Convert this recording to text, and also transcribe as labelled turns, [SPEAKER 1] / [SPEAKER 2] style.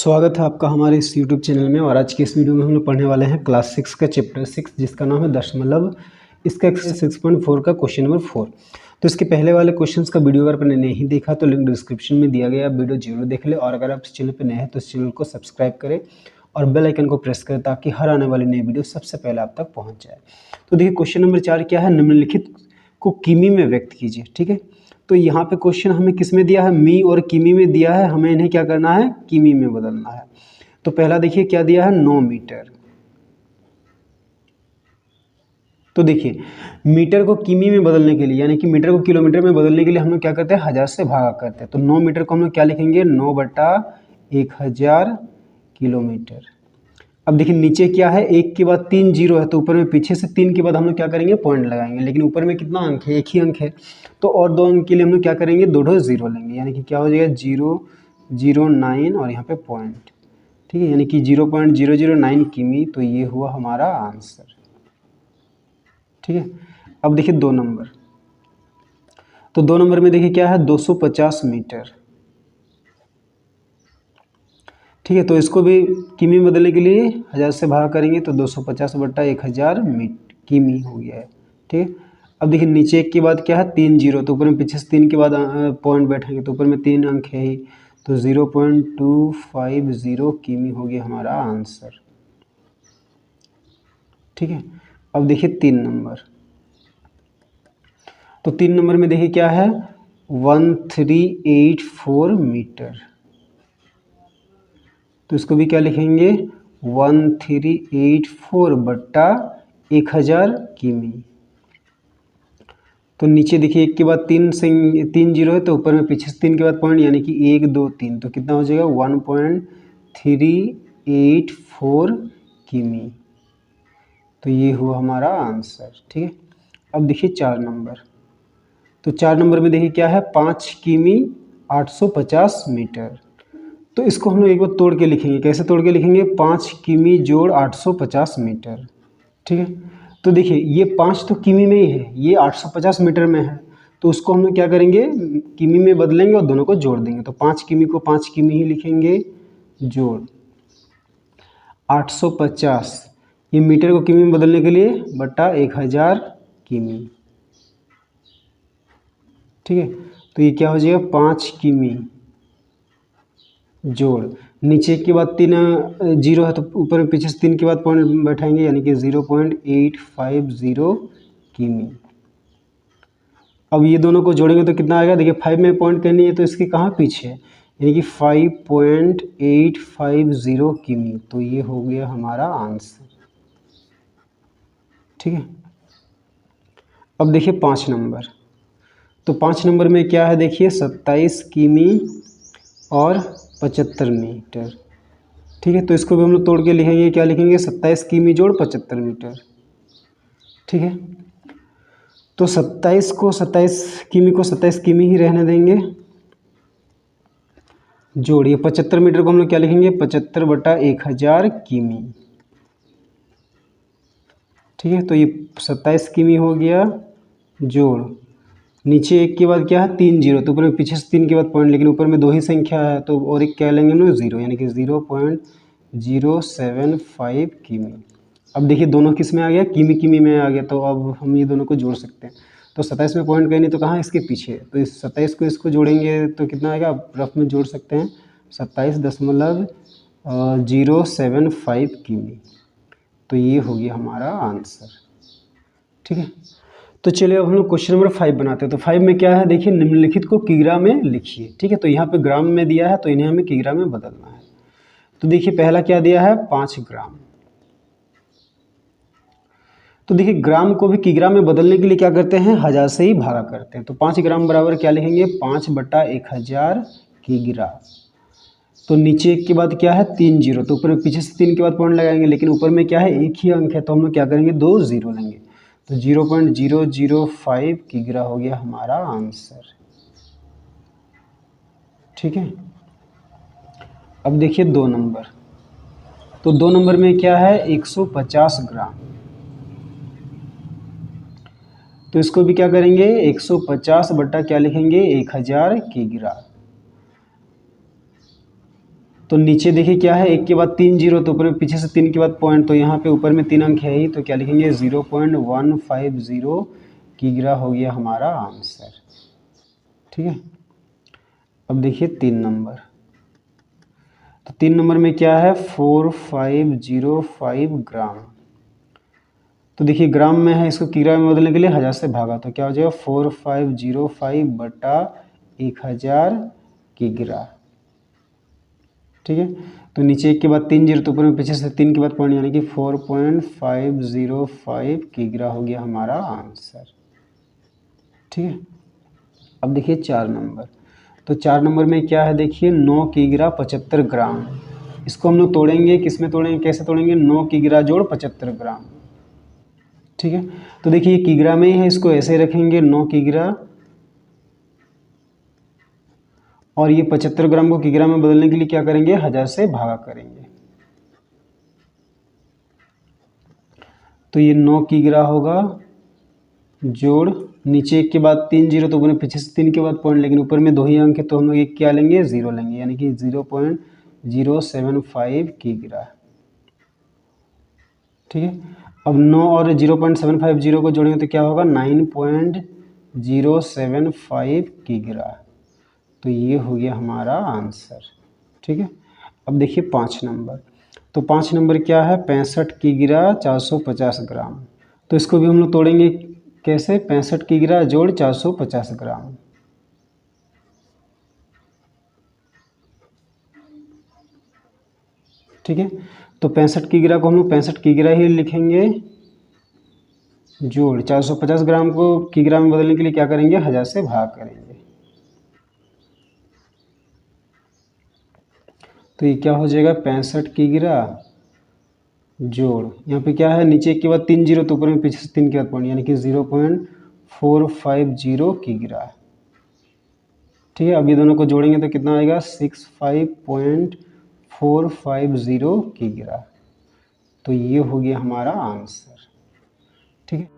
[SPEAKER 1] स्वागत है आपका हमारे इस YouTube चैनल में। और आज की इस वीडियो में हम लोग पढ़ने वाले हैं क्लास 6 का चैप्टर 6 जिसका नाम है दशमलव। इसका एक्सरसाइज 6.4 का क्वेश्चन नंबर 4। तो इसके पहले वाले क्वेश्चंस का वीडियो अगर आपने नहीं देखा तो लिंक डिस्क्रिप्शन में दिया गया, आप वीडियो जरूर देख ले। और अगर आप इस चैनल पर नए हैं तो इस चैनल को सब्सक्राइब करें और बेल आइकन को प्रेस करें ताकि हर आने वाली नई वीडियो सबसे पहले आप तक पहुँच जाए। तो देखिए क्वेश्चन नंबर 4 क्या है, निम्नलिखित को किमी में व्यक्त कीजिए। ठीक है, तो यहाँ पे क्वेश्चन हमें किस में दिया है, मी और किमी में दिया है। हमें इन्हें क्या करना है, किमी में बदलना है। तो पहला देखिए क्या दिया है, 9 मीटर। तो देखिए मीटर को किमी में बदलने के लिए यानी कि मीटर को किलोमीटर में बदलने के लिए हम लोग क्या करते हैं, 1000 से भागा करते हैं। तो 9 मीटर को हम लोग क्या लिखेंगे, 9/1000 किलोमीटर। अब देखिए नीचे क्या है, 1 के बाद 3 जीरो है, तो ऊपर में पीछे से 3 के बाद हम लोग क्या करेंगे, पॉइंट लगाएंगे। लेकिन ऊपर में कितना अंक है, एक ही अंक है, तो और 2 अंक के लिए हम लोग क्या करेंगे, 2 जीरो लेंगे। यानी कि क्या हो जाएगा, 009 और यहाँ पे पॉइंट। ठीक है, यानी कि 0.009 किमी। तो ये हुआ हमारा आंसर। ठीक है, अब देखिए 2 नंबर। तो 2 नंबर में देखिए क्या है, 250 मीटर। ठीक है, तो इसको भी किमी में बदलने के लिए 1000 से भाग करेंगे तो 250/1000 किमी हो गया है। ठीक है, अब देखिए नीचे 1 के बाद क्या है, 3 जीरो, तो ऊपर में पीछे से 3 के बाद पॉइंट बैठेंगे तो ऊपर में 3 अंक है ही, तो 0.250 किमी हो गया हमारा आंसर। ठीक है, अब देखिए 3 नंबर। तो 3 नंबर में देखिए क्या है, 1384 मीटर। तो इसको भी क्या लिखेंगे, 1384/1000 किमी। तो नीचे देखिए 1 के बाद 3 जीरो है, तो ऊपर में पीछे से 3 के बाद पॉइंट यानी कि 1 2 3, तो कितना हो जाएगा, 1.384 किमी। तो ये हुआ हमारा आंसर। ठीक है, अब देखिए 4 नंबर। तो 4 नंबर में देखिए क्या है, 5 किमी 850 मीटर। तो इसको हम लोग एक बार तोड़ के लिखेंगे। कैसे तोड़ के लिखेंगे, 5 किमी जोड़ 850 मीटर। ठीक है, तो देखिए ये 5 तो किमी में ही है, ये 850 मीटर में है, तो उसको हम लोग क्या करेंगे, किमी में बदलेंगे और दोनों को जोड़ देंगे। तो 5 किमी को 5 किमी ही लिखेंगे, जोड़ 850, ये मीटर को किमी में बदलने के लिए बटा 1000 किमी। ठीक है, तो ये क्या हो जाएगा, 5 किमी जोड़ नीचे के बाद 3 जीरो है, तो ऊपर में पीछे से 3 के बाद पॉइंट बैठाएंगे यानी कि 0.850 किमी। अब ये दोनों को जोड़ेंगे तो कितना आएगा, देखिए 5 में पॉइंट करनी है तो इसके कहाँ पीछे है, यानी कि 5.850 किमी। तो ये हो गया हमारा आंसर। ठीक है, अब देखिए 5 नंबर। तो 5 नंबर में क्या है, देखिए 27 किमी और 75 मीटर। ठीक है, तो इसको भी हम लोग तोड़ के लिखेंगे। क्या लिखेंगे, 27 किमी जोड़ 75 मीटर। ठीक है, तो 27 किमी को 27 किमी ही रहने देंगे, जोड़िए 75 मीटर को हम लोग क्या लिखेंगे, 75/1000 किमी। ठीक है, तो ये 27 किमी हो गया, जोड़ नीचे 1 के बाद क्या है, 3 जीरो, तो ऊपर में पीछे से 3 के बाद पॉइंट, लेकिन ऊपर में 2 ही संख्या है तो और एक क्या लेंगे हम लोग, 0, यानी कि 0.075 किमी। अब देखिए दोनों किस में आ गया, किमी किमी में आ गया, तो अब हम ये दोनों को जोड़ सकते हैं। तो 27 में पॉइंट करनी तो कहाँ, इसके पीछे, तो इस 27 को इसको जोड़ेंगे तो कितना आएगा, रफ में जोड़ सकते हैं, 27.075 किमी। तो ये हो गया हमारा आंसर। ठीक है, तो चलिए अब हम लोग क्वेश्चन नंबर 5 बनाते हैं। तो 5 में क्या है, देखिए निम्नलिखित को किग्रा में लिखिए। ठीक है, तो यहाँ पे ग्राम में दिया है तो इन्हें हमें किग्रा में बदलना है। तो देखिए पहला क्या दिया है, 5 ग्राम। तो देखिए ग्राम को भी किग्रा में बदलने के लिए क्या करते हैं, 1000 से ही भागा करते हैं। तो 5 ग्राम बराबर क्या लिखेंगे, 5/1000 किग्रा। तो नीचे 1 के बाद क्या है, 3 जीरो, तो ऊपर पीछे से 3 के बाद पॉइंट लगाएंगे, लेकिन ऊपर में क्या है, एक ही अंक है, तो हम लोग क्या करेंगे, 2 जीरो लेंगे। तो 0.005 किग्रा हो गया हमारा आंसर। ठीक है, अब देखिए 2 नंबर। तो 2 नंबर में क्या है, 150 ग्राम। तो इसको भी क्या करेंगे, 150 बटा क्या लिखेंगे, 1000 किग्रा। तो नीचे देखिए क्या है, एक के बाद 3 जीरो, तो ऊपर में पीछे से 3 के बाद पॉइंट, तो यहाँ पे ऊपर में 3 अंक है ही, तो क्या लिखेंगे 0.150 किग्रा हो गया हमारा आंसर। ठीक है, अब देखिए 3 नंबर। तो 3 नंबर में क्या है 4505 ग्राम। तो देखिए ग्राम में है, इसको किग्रा में बदलने के लिए 1000 से भागा, तो क्या हो जाएगा 4505 बटा 1000 किग्रा। ठीक है, तो नीचे एक के बाद 3 जीरो, तो ऊपर में पीछे से 3 के बाद पॉइंट, यानी कि 4.505 किग्रा हो गया हमारा आंसर। ठीक है, अब देखिए 4 नंबर। तो 4 नंबर में क्या है, देखिए 9 किग्रा 75 ग्राम। इसको हम लोग तोड़ेंगे, किस में तोड़ेंगे, कैसे तोड़ेंगे, 9 किग्रा जोड़ 75 ग्राम। ठीक है, तो देखिए ये किग्रा में ही है, इसको ऐसे रखेंगे 9 किग्रा, और ये 75 ग्राम को किग्रा में बदलने के लिए क्या करेंगे 1000 से भागा करेंगे। तो ये 9 किग्रा होगा जोड़, नीचे एक के बाद 3 जीरो, तो ऊपर पीछे से 3 के बाद पॉइंट, लेकिन ऊपर में 2 ही अंक है, तो हम लोग एक क्या लेंगे 0 लेंगे, यानी कि 0.075 किग्रा। ठीक है, अब 9 और 0.750 को जोड़ेंगे तो क्या होगा 9.075 किग्रा। तो ये हो गया हमारा आंसर। ठीक है, अब देखिए 5 नंबर। तो 5 नंबर क्या है 65 किग्रा 450 ग्राम। तो इसको भी हम लोग तोड़ेंगे, कैसे 65 किग्रा जोड़ 450 ग्राम। ठीक है, तो 65 किग्रा को हम लोग 65 किग्रा ही लिखेंगे, जोड़ 450 ग्राम को किग्रा में बदलने के लिए क्या करेंगे 1000 से भाग करेंगे। तो ये क्या हो जाएगा 65 किग्रा जोड़, यहाँ पे क्या है नीचे एक के बाद 3 जीरो, तो ऊपर में पीछे से 3 के बाद पॉइंट, यानी कि 0.450 किग्रा। ठीक है, अब ये दोनों को जोड़ेंगे तो कितना आएगा 65.450 किग्रा। तो ये हो गया हमारा आंसर। ठीक है।